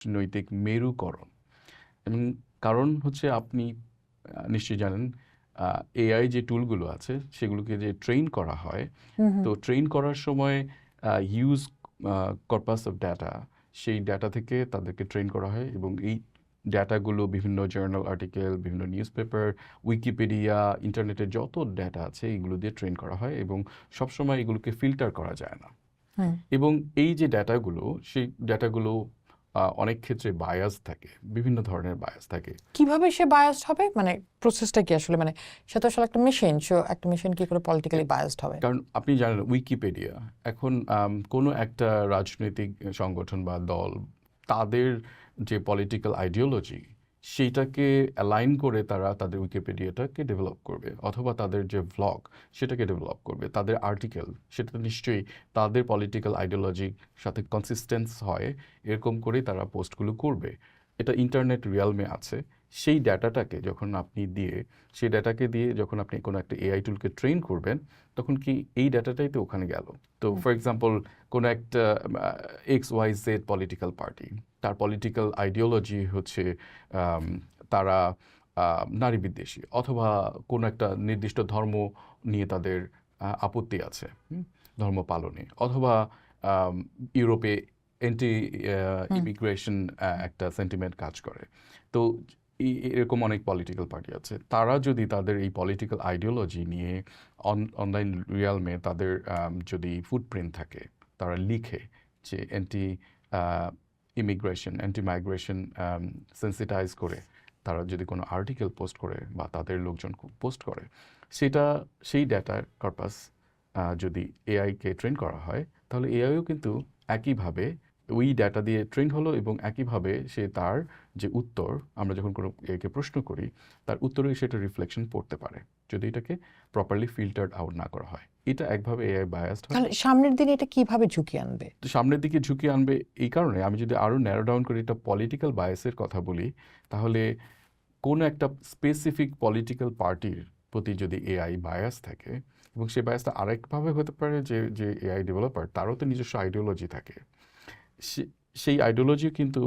রাজনৈতিক মেরুকরণ। এবং কারণ হচ্ছে আপনি নিশ্চয়ই জানেন এআই যে টুলগুলো আছে সেগুলোকে যে ট্রেন করা হয়, তো ট্রেন করার সময় হিউজ কর্পাস অফ ডাটা, সেই ডাটা থেকে তাদেরকে ট্রেন করা হয় এবং এই ডাটাগুলো বিভিন্ন জার্নাল আর্টিকেল, বিভিন্ন নিউজ পেপার, উইকিপিডিয়া, ইন্টারনেটের যত ডাটা আছে এইগুলো দিয়ে ট্রেন করা হয় এবং সবসময় এগুলোকে ফিল্টার করা যায় না। এবং এই যে ডাটাগুলো, সেই ডাটাগুলো অনেক ক্ষেত্রে বায়াস থাকে, বিভিন্ন ধরনের বায়াস থাকে। কিভাবে সে বায়াসড হবে, মানে প্রসেসটা কি আসলে? মানে সে তো আসলে একটা মেশিন, সো একটা মেশিন কি করে পলিটিক্যালি বায়াসড হবে? কারণ আপনি জানেন উইকিপিডিয়া এখন কোনো একটা রাজনৈতিক সংগঠন বা দল তাদের যে পলিটিক্যাল আইডিওলজি সেইটাকে অ্যালাইন করে তারা তাদের উইকিপিডিয়াটাকে ডেভেলপ করবে, অথবা তাদের যে ভ্লগ সেটাকে ডেভেলপ করবে, তাদের আর্টিকেল সেটা নিশ্চয়ই তাদের পলিটিক্যাল আইডিওলজির সাথে কনসিস্টেন্স হয়, এরকম করেই তারা পোস্টগুলো করবে। এটা ইন্টারনেট রিয়ালমে আছে। সেই ডাটাটাকে যখন আপনি দিয়ে, সেই ডাটাকে দিয়ে যখন আপনি কোনো একটা এআই টুলকে ট্রেন করবেন, তখন কি এই ডাটাটাই তো ওখানে গেল। তো ফর এক্সাম্পল কোনো একটা XYZ পলিটিক্যাল পার্টি, তার পলিটিক্যাল আইডিওলজি হচ্ছে তারা নারী বিদ্বেষী, অথবা কোনো একটা নির্দিষ্ট ধর্ম নিয়ে তাদের আপত্তি আছে ধর্ম পালনে, অথবা ইউরোপে অ্যান্টি ইমিগ্রেশন একটা সেন্টিমেন্ট কাজ করে। তো এরকম অনেক পলিটিক্যাল পার্টি আছে, তারা যদি তাদের এই পলিটিক্যাল আইডিওলজি নিয়ে অনলাইন রিয়ালমে তাদের যদি ফুটপ্রিন্ট থাকে, তারা লিখে যে anti immigration, anti migration sensitise করে তারা যদি কোনো আর্টিকেল পোস্ট করে বা তাদের লোকজন পোস্ট করে, সেটা সেই ডাটার কর্পাস যদি এআইকে ট্রেন করা হয়, তাহলে এআইও কিন্তু একইভাবে ওই ডাটা দিয়ে ট্রেন হলো এবং একইভাবে সে তার যে উত্তর, আমরা যখন কোনো একে প্রশ্ন করি, তার উত্তরে সেটা রিফ্লেকশন পড়তে পারে, যদি এটাকে প্রপারলি ফিল্টার্ড আউট না করা হয়। এটা একভাবে এআই বায়াসড হয়। তাহলে সামনের দিনে এটা কিভাবে ঝুঁকি আনবে? তো সামনের দিকে ঝুঁকি আনবে এই কারণে, আমি যদি আরও ন্যারো ডাউন করি, এটা পলিটিক্যাল বায়াসের কথা বলি, তাহলে কোনো একটা স্পেসিফিক পলিটিক্যাল পার্টির প্রতি যদি এআই বায়াস থাকে, এবং সেই বায়াসটা আরেকভাবে হতে পারে যে যে এআই ডেভেলপার তারও তো নিজস্ব আইডিওলজি থাকে, সেই আইডিওলজিও কিন্তু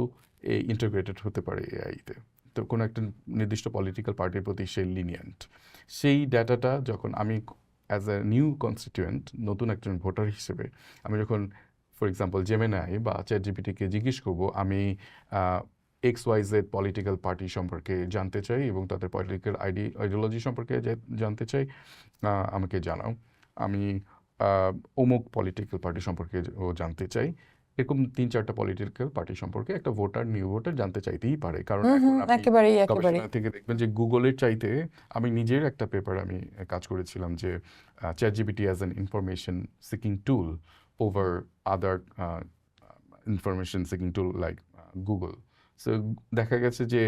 ইন্টিগ্রেটেড হতে পারে এআইতে। তো কোনো একটা নির্দিষ্ট পলিটিক্যাল পার্টির প্রতি সে লিনিয়েন্ট, সেই ডাটাটা যখন আমি অ্যাজ এ নিউ কনস্টিটিউয়েন্ট, নতুন একজন ভোটার হিসেবে, আমি যখন ফর এক্সাম্পল জেমিনাই বা চ্যাটজিপিটিকে জিজ্ঞেস করবো আমি XYZ পলিটিক্যাল পার্টি সম্পর্কে জানতে চাই এবং তাদের পলিটিক্যাল আইডিওলজি সম্পর্কে জানতে চাই, আমাকে জানাও, আমি অমুক পলিটিক্যাল পার্টি সম্পর্কে ও জানতে চাই, এরকম 3-4টা পলিটিক্যাল পার্টি সম্পর্কে একটা ভোটার, নিউ ভোটার জানতে চাইতেই পারে। কারণ এখন আপনি গবেষণা থেকে দেখবেন যে গুগলের চাইতে, আমি নিজের একটা পেপার আমি কাজ করেছিলাম যে ChatGPT as an information seeking tool over other information seeking tool like Google. So দেখা গেছে যে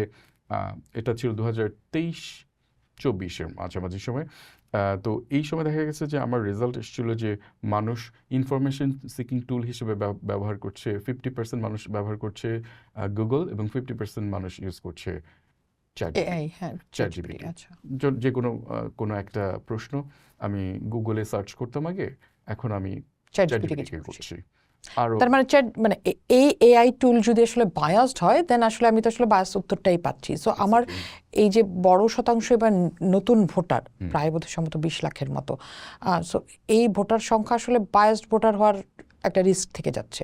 এটা ছিল 2023-24 মাঝামাঝি সময়। তো এই সময় দেখা গেছে যে আমার রেজাল্ট এসেছিল যে মানুষ ইনফরমেশন সিকিং টুল হিসেবে ব্যবহার করছে, 50% মানুষ ব্যবহার করছে গুগল এবং 50% মানুষ ইউজ করছে চ্যাটজিপিটি। যে কোনো একটা প্রশ্ন আমি গুগলে সার্চ করতাম আগে, এখন আমি চ্যাটজিপিটিকে করছি। তার মানে এই এআই টুল যদি আসলে বায়াসড হয়, দেন আসলে আমি তো আসলে বায়াস উত্তরটাই পাচ্ছি। সো আমার এই যে বড় শতাংশ এবার নতুন ভোটার, প্রায় বোধহয় সম্ভবত 20 লাখের মতো, সো এই ভোটার সংখ্যা আসলে বায়াসড ভোটার হওয়ার একটা রিস্ক থেকে যাচ্ছে।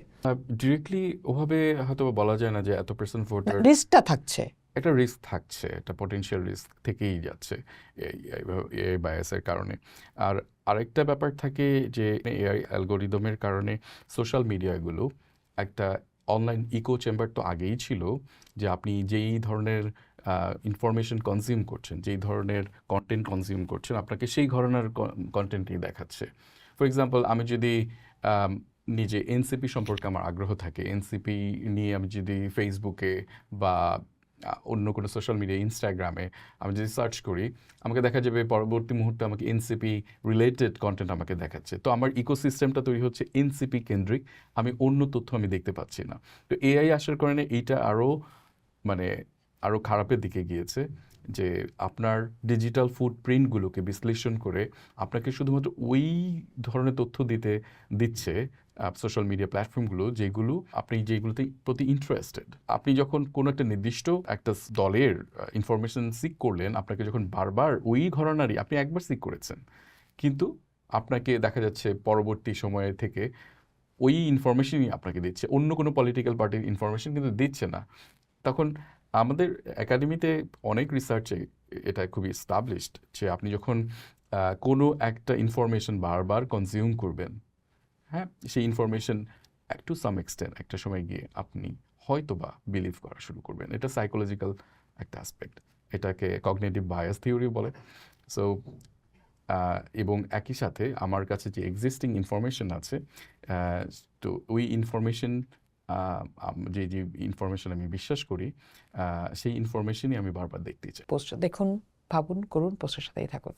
ডিরেক্টলি ওভাবে হয়তো বলা যায় না যে এত পার্সেন্ট ভোটার, রিস্কটা থাকছে, একটা রিস্ক থাকছে, একটা পটেনশিয়াল রিস্ক থেকেই যাচ্ছে এই বায়াসের কারণে। আর আরেকটা ব্যাপার থাকে যে এআই অ্যালগোরিদমের কারণে সোশ্যাল মিডিয়াগুলো একটা অনলাইন ইকো চেম্বার তো আগেই ছিল, যে আপনি যেই ধরনের ইনফরমেশন কনজিউম করছেন, যেই ধরনের কন্টেন্ট কনজিউম করছেন, আপনাকে সেই ধরনের কন্টেন্টই দেখাচ্ছে। ফর এক্সাম্পল, আমি যদি নিজে এনসিপি সম্পর্কে আমার আগ্রহ থাকে, এনসিপি নিয়ে আমি যদি ফেসবুকে বা অন্য কোনো সোশ্যাল মিডিয়া, ইনস্টাগ্রামে আমি যদি সার্চ করি, আমাকে দেখা যাবে পরবর্তী মুহূর্তে আমাকে এনসিপি রিলেটেড কন্টেন্ট আমাকে দেখাচ্ছে। তো আমার ইকোসিস্টেমটা তৈরি হচ্ছে এনসিপি কেন্দ্রিক, আমি অন্য তথ্য আমি দেখতে পাচ্ছি না। তো এআই আসার কারণে এইটা আরও খারাপের দিকে গিয়েছে। যে আপনার ডিজিটাল ফুটপ্রিন্টগুলোকে বিশ্লেষণ করে আপনাকে শুধুমাত্র ওই ধরনের তথ্য দিচ্ছে সোশ্যাল মিডিয়া প্ল্যাটফর্মগুলো যেগুলোতে প্রতি ইন্টারেস্টেড। আপনি যখন কোনো একটা নির্দিষ্ট একটা দলের ইনফরমেশন সিক করলেন, আপনাকে যখন বারবার ওই ঘরানারই আপনি একবার সিক করেছেন, কিন্তু আপনাকে দেখা যাচ্ছে পরবর্তী সময়ে থেকে ওই ইনফরমেশনই আপনাকে দিচ্ছে, অন্য কোনো পলিটিক্যাল পার্টির ইনফরমেশন কিন্তু দিচ্ছে না। তখন আমাদের একাডেমিতে অনেক রিসার্চে এটা খুবই এস্টাবলিশড যে আপনি যখন কোনো একটা ইনফরমেশন বারবার কনজিউম করবেন, হ্যাঁ, সেই ইনফরমেশন টু সাম এক্সটেন্ট একটা সময় গিয়ে আপনি হয়তো বা বিলিভ করা শুরু করবেন। এটা সাইকোলজিক্যাল একটা অ্যাসপেক্ট, এটাকে কগনিটিভ বায়াস থিওরি বলে। সো এবং একই সাথে আমার কাছে যে এক্সিস্টিং ইনফরমেশন আছে, তো ওই ইনফরমেশন যে ইনফরমেশন আমি বিশ্বাস করি, সেই ইনফরমেশনই আমি বারবার দেখতে চাই। পোস্ট দেখুন, ভাবুন, করুন, পোস্টের সাথেই থাকুন।